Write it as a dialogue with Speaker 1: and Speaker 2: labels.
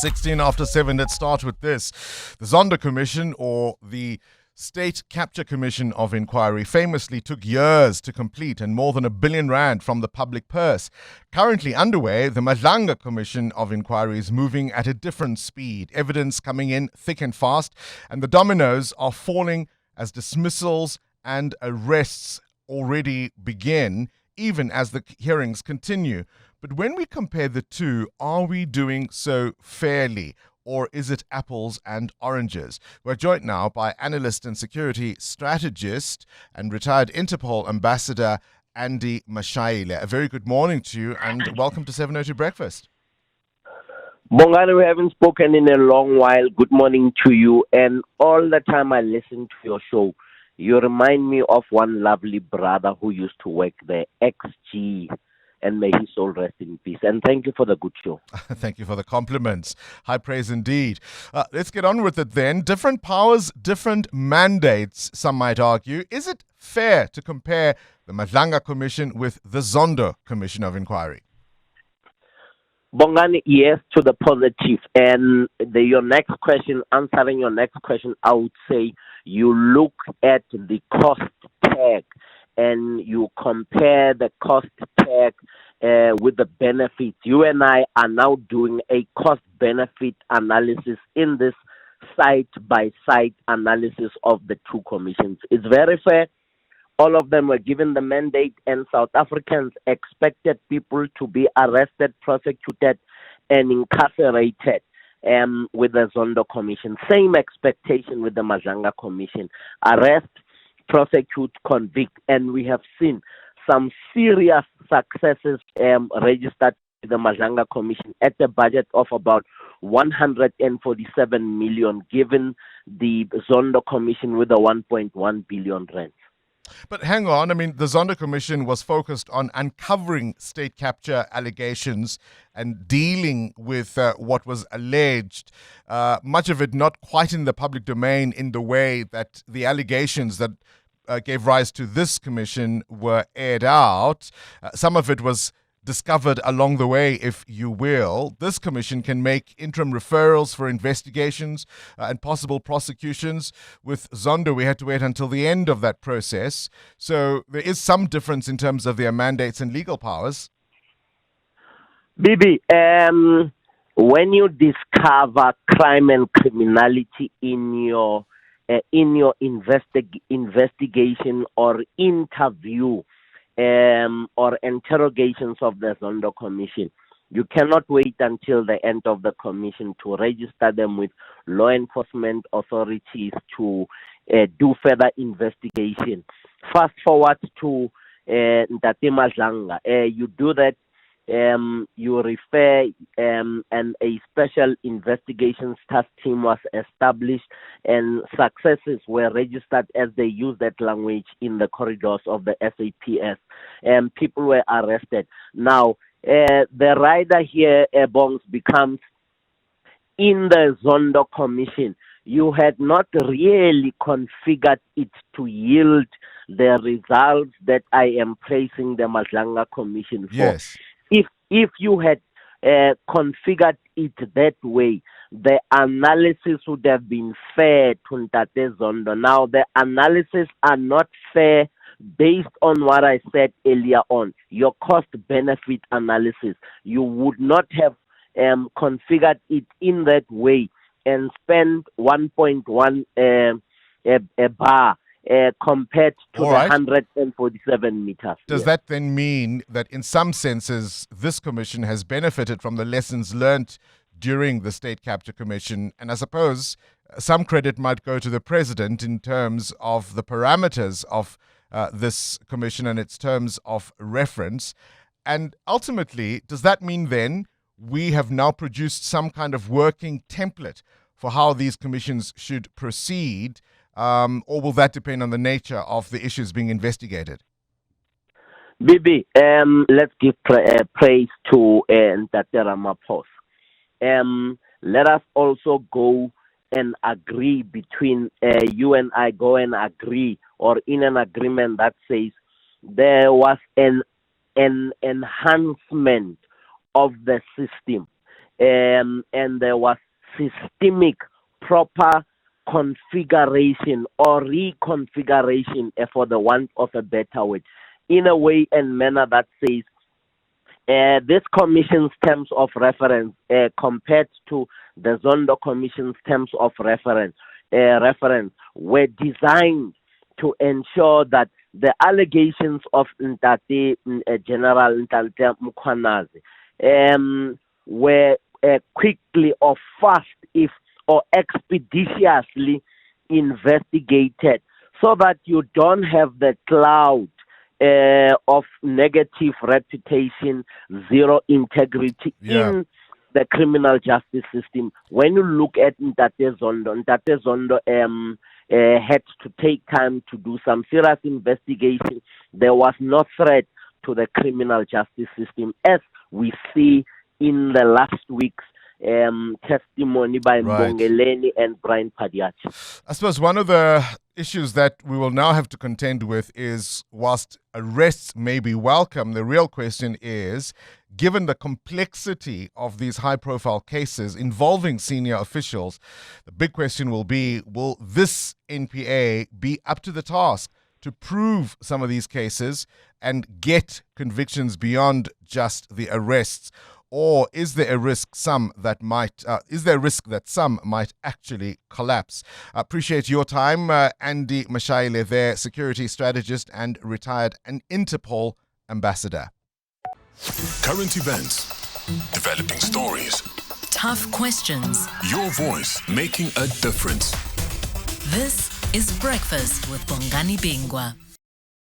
Speaker 1: 16 after 7. Let's start with this. The Zondo Commission, or the State Capture Commission of Inquiry, famously took years to complete and more than R1 billion from the public purse. Currently underway, the Madlanga Commission of Inquiry is moving at a different speed. Evidence coming in thick and fast, and the dominoes are falling as dismissals and arrests already begin, even as the hearings continue. But when we compare the two, are we doing so fairly? Or is it apples and oranges? We're joined now by analyst and security strategist and retired Interpol ambassador Andy Mashaile. A very good morning to you and welcome to 702 Breakfast.
Speaker 2: Bongani, we haven't spoken in a long while. Good morning to you. And all the time I listen to your show, you remind me of one lovely brother who used to work there, XG. And may his soul rest in peace. And thank you for the good show.
Speaker 1: Thank you for the compliments. High praise indeed. Let's get on with it then. Different powers, different mandates, some might argue. Is it fair to compare the Madlanga Commission with the Zondo Commission of Inquiry?
Speaker 2: Bongani, yes, to the positive. And your next question, answering your next question, I would say you look at the cost tag and you compare the cost tag with the benefits. You and I are now doing a cost-benefit analysis in this side-by-side analysis of the two commissions. It's very fair. All of them were given the mandate, and South Africans expected people to be arrested, prosecuted, and incarcerated with the Zondo Commission. Same expectation with the Madlanga Commission. Arrest, prosecute, convict, and we have seen some serious successes registered with the Madlanga Commission at a budget of about 147 million, given the Zondo Commission with a 1.1 billion rand.
Speaker 1: But hang on, I mean, the Zondo Commission was focused on uncovering state capture allegations and dealing with what was alleged, much of it not quite in the public domain in the way that the allegations that gave rise to this commission were aired out. Some of it was discovered along the way, if you will. This commission can make interim referrals for investigations and possible prosecutions. With Zondo, we had to wait until the end of that process. So there is some difference in terms of their mandates and legal powers.
Speaker 2: Bibi, when you discover crime and criminality in your investigation or interview or interrogations of the Zondo Commission, you cannot wait until the end of the commission to register them with law enforcement authorities to do further investigation. Fast forward to Ntate Madlanga. You do that. You refer and a special investigations task team was established and successes were registered as they used that language in the corridors of the SAPS and people were arrested. Now, the rider here, Bongs, becomes in the Zondo Commission. You had not really configured it to yield the results that I am praising the Madlanga Commission for.
Speaker 1: Yes.
Speaker 2: If you had configured it that way, the analysis would have been fair to Ntate Zondo. Now, the analysis are not fair based on what I said earlier on, your cost-benefit analysis. You would not have configured it in that way and spend 1.1 bar compared to the 147 meters.
Speaker 1: Does that then mean that in some senses this commission has benefited from the lessons learnt during the State Capture Commission? And I suppose some credit might go to the president in terms of the parameters of this commission and its terms of reference. And ultimately, does that mean then we have now produced some kind of working template for how these commissions should proceed? Or will that depend on the nature of the issues being investigated?
Speaker 2: Bibi, let's give praise to Ntate Ramaphosa. Let us also go and agree between you and I, go and agree or in an agreement that says there was an enhancement of the system. and there was systemic, proper configuration or reconfiguration, for the want of a better word, in a way and manner that says this commission's terms of reference compared to the Zondo Commission's terms of reference were designed to ensure that the allegations of Ntate General Ntate Mkhwanazi were quickly or fast or expeditiously investigated, so that you don't have the cloud of negative reputation, zero integrity in the criminal justice system. When you look at Ntate Zondo had to take time to do some serious investigation. There was no threat to the criminal justice system, as we see in the last week's testimony by Mbongeleni and Brian Padiachi.
Speaker 1: I suppose one of the issues that we will now have to contend with is, whilst arrests may be welcome, the real question is, given the complexity of these high-profile cases involving senior officials, the big question will be, will this NPA be up to the task to prove some of these cases and get convictions beyond just the arrests? Or is there a risk that some might actually collapse? I appreciate your time, Andy Mashaile, there, security strategist and retired and Interpol ambassador.
Speaker 3: Current events, developing stories,
Speaker 4: tough questions.
Speaker 3: Your voice making a difference.
Speaker 4: This is Breakfast with Bongani Bingwa.